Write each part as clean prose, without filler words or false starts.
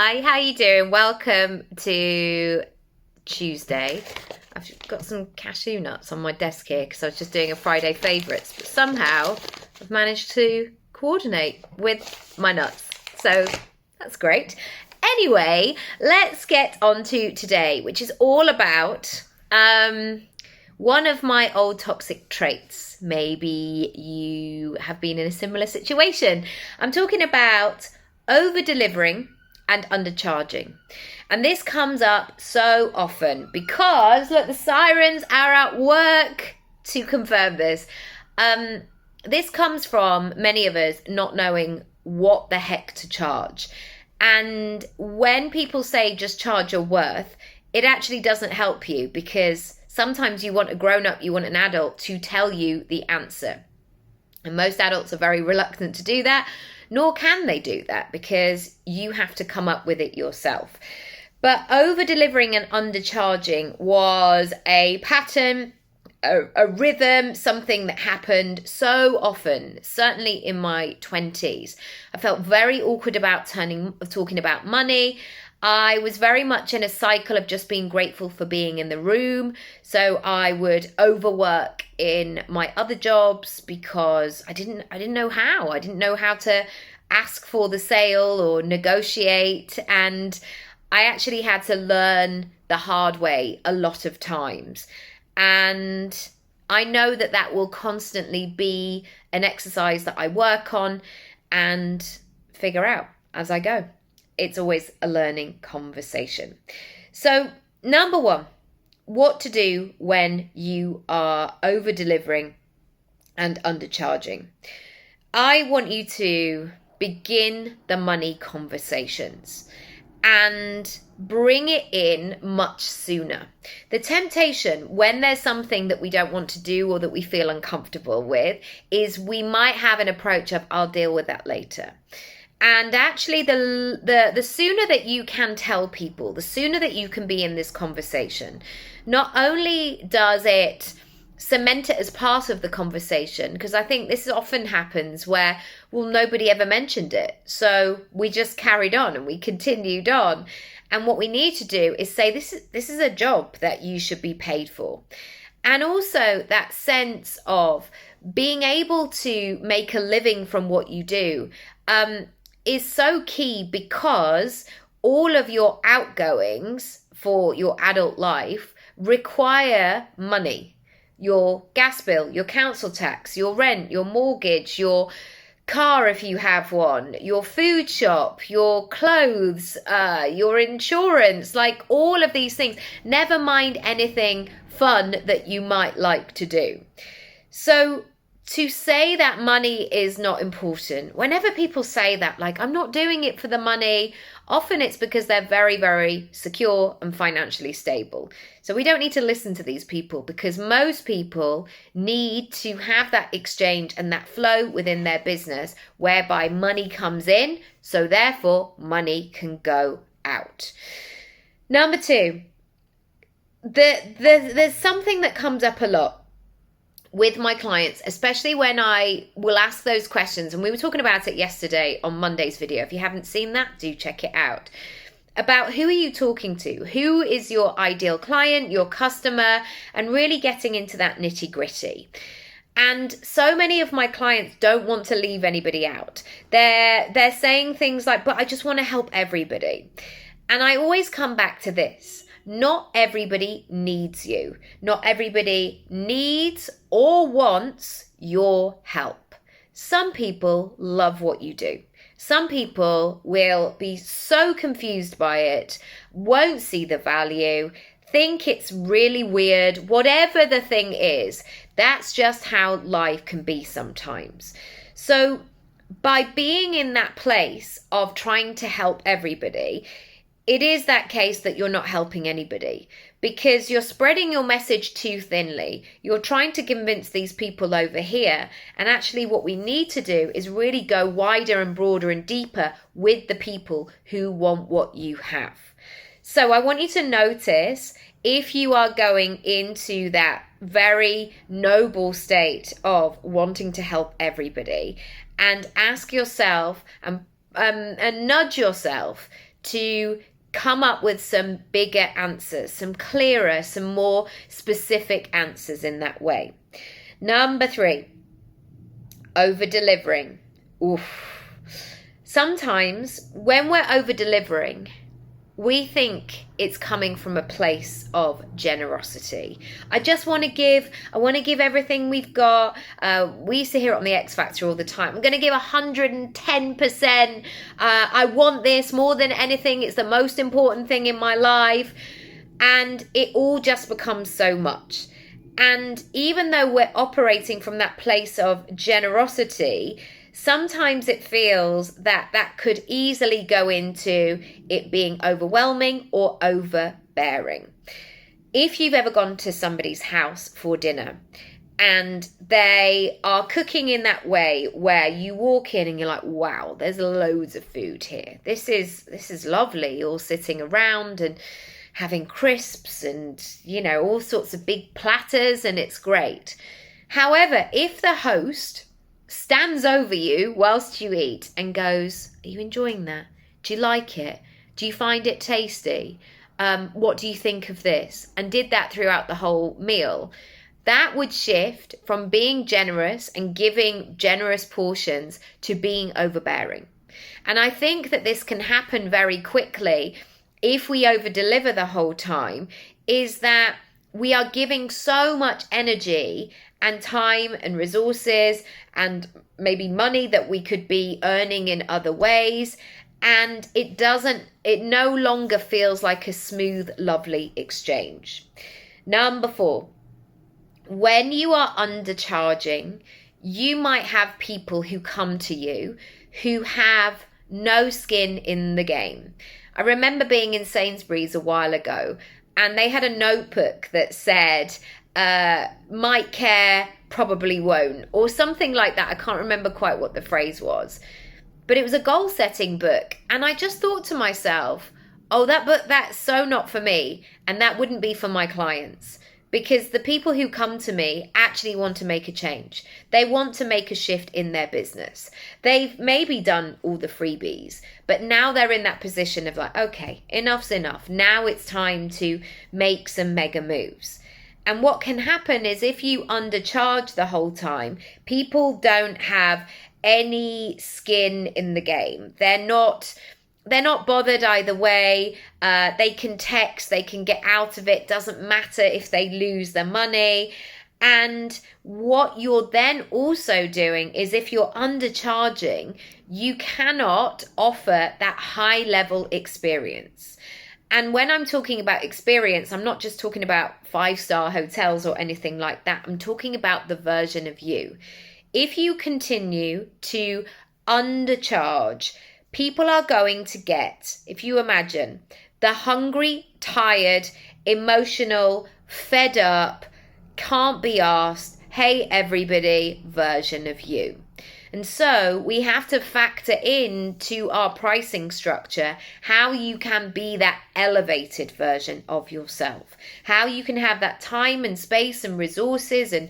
Hi, how you doing? Welcome to Tuesday. I've got some cashew nuts on my desk here because I was just doing a Friday favourites, but somehow I've managed to coordinate with my nuts. So that's great. Anyway, let's get on to today, which is all about one of my old toxic traits. Maybe you have been in a similar situation. I'm talking about over-delivering and undercharging. And this comes up so often because, look, the sirens are at work to confirm this. This comes from many of us not knowing what the heck to charge. And when people say just charge your worth, it actually doesn't help you, because sometimes you want a grown-up, you want an adult to tell you the answer. And most adults are very reluctant to do that, nor can they do that, because you have to come up with it yourself. But over-delivering and undercharging was a pattern, a rhythm, something that happened so often, certainly in my 20s. I felt very awkward about talking about money. I was very much in a cycle of just being grateful for being in the room. So I would overwork in my other jobs because I didn't know how. I didn't know how to ask for the sale or negotiate. And I actually had to learn the hard way a lot of times. And I know that that will constantly be an exercise that I work on and figure out as I go. It's always a learning conversation. So, number one, what to do when you are over-delivering and undercharging. I want you to begin the money conversations and bring it in much sooner. The temptation when there's something that we don't want to do or that we feel uncomfortable with is we might have an approach of, I'll deal with that later. And actually, the sooner that you can tell people, the sooner that you can be in this conversation, not only does it cement it as part of the conversation, because I think this often happens where, well, nobody ever mentioned it. So we just carried on and we continued on. And what we need to do is say, this is a job that you should be paid for. And also that sense of being able to make a living from what you do, is so key, because all of your outgoings for your adult life require money. Your gas bill, your council tax, your rent, your mortgage, your car if you have one, your food shop, your clothes, your insurance, like all of these things. Never mind anything fun that you might like to do. So to say that money is not important, whenever people say that, like, I'm not doing it for the money, often it's because they're very, very secure and financially stable. So we don't need to listen to these people, because most people need to have that exchange and that flow within their business whereby money comes in, so therefore money can go out. Number two, there's something that comes up a lot with my clients, especially when I will ask those questions. And we were talking about it yesterday on Monday's video. If you haven't seen that, do check it out. About who are you talking to? Who is your ideal client, your customer, and really getting into that nitty gritty. And so many of my clients don't want to leave anybody out. They're saying things like, but I just want to help everybody. And I always come back to this. Not everybody needs you. Not everybody needs or wants your help. Some people love what you do. Some people will be so confused by it, won't see the value, think it's really weird, whatever the thing is. That's just how life can be sometimes. So by being in that place of trying to help everybody, it is that case that you're not helping anybody, because you're spreading your message too thinly. You're trying to convince these people over here. And actually what we need to do is really go wider and broader and deeper with the people who want what you have. So I want you to notice if you are going into that very noble state of wanting to help everybody, and ask yourself and nudge yourself to come up with some bigger answers, some clearer, some more specific answers in that way. Number 3, over-delivering. Oof. Sometimes when we're over-delivering, we think it's coming from a place of generosity. I want to give everything we've got. We used to hear it on the X Factor all the time. I'm going to give 110%. I want this more than anything. It's the most important thing in my life. And it all just becomes so much. And even though we're operating from that place of generosity, sometimes it feels that could easily go into it being overwhelming or overbearing. If you've ever gone to somebody's house for dinner and they are cooking in that way where you walk in and you're like, wow, there's loads of food here. This is lovely, all sitting around and having crisps and, all sorts of big platters, and it's great. However, if the host stands over you whilst you eat and goes, are you enjoying that? Do you like it? Do you find it tasty? What do you think of this? And did that throughout the whole meal. That would shift from being generous and giving generous portions to being overbearing. And I think that this can happen very quickly if we over-deliver the whole time, is that we are giving so much energy and time and resources and maybe money that we could be earning in other ways, and it no longer feels like a smooth, lovely exchange. Number 4, when you are undercharging, you might have people who come to you who have no skin in the game. I remember being in Sainsbury's a while ago, and they had a notebook that said, might care, probably won't, or something like that. I can't remember quite what the phrase was, but it was a goal setting book. And I just thought to myself, oh, that book, that's so not for me. And that wouldn't be for my clients, because the people who come to me actually want to make a change. They want to make a shift in their business. They've maybe done all the freebies, but now they're in that position of like, okay, enough's enough. Now it's time to make some mega moves. And what can happen is if you undercharge the whole time, people don't have any skin in the game. They're not bothered either way. They can text, they can get out of it. Doesn't matter if they lose their money. And what you're then also doing is, if you're undercharging, you cannot offer that high level experience. And when I'm talking about experience, I'm not just talking about 5-star hotels or anything like that. I'm talking about the version of you. If you continue to undercharge, people are going to get, if you imagine, the hungry, tired, emotional, fed up, can't be asked, hey everybody version of you. And so we have to factor into our pricing structure how you can be that elevated version of yourself, how you can have that time and space and resources and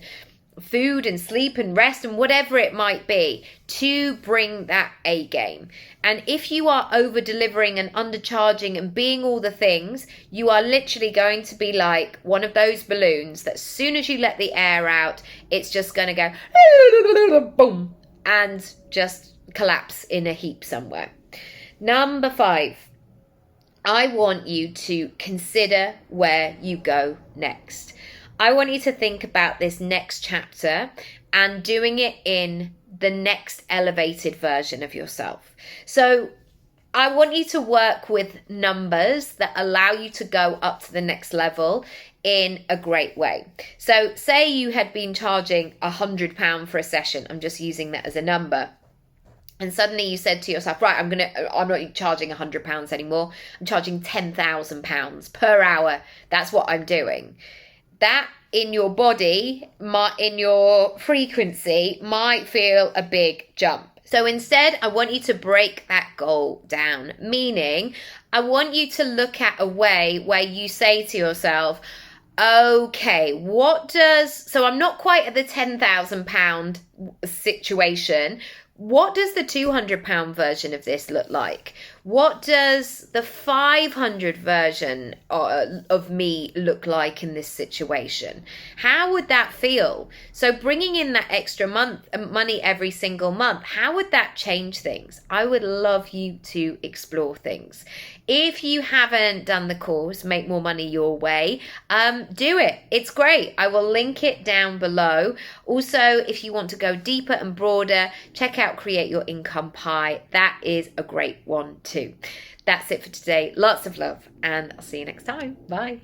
food and sleep and rest and whatever it might be to bring that A game. And if you are over delivering and undercharging and being all the things, you are literally going to be like one of those balloons that as soon as you let the air out, it's just going to go boom and just collapse in a heap somewhere. Number 5, I want you to consider where you go next. I want you to think about this next chapter and doing it in the next elevated version of yourself. So I want you to work with numbers that allow you to go up to the next level in a great way. So say you had been charging £100 for a session. I'm just using that as a number. And suddenly you said to yourself, right, I'm not charging £100 anymore. I'm charging £10,000 per hour. That's what I'm doing. That in your body, in your frequency, might feel a big jump. So instead, I want you to break that goal down, meaning I want you to look at a way where you say to yourself, okay, so I'm not quite at the £10,000 situation. What does the £200 version of this look like? What does the 500 version of me look like in this situation? How would that feel? So bringing in that extra money every single month, how would that change things? I would love you to explore things. If you haven't done the course, Make More Money Your Way, do it. It's great. I will link it down below. Also, if you want to go deeper and broader, check out Create Your Income Pie. That is a great one too. That's it for today. Lots of love, and I'll see you next time. Bye.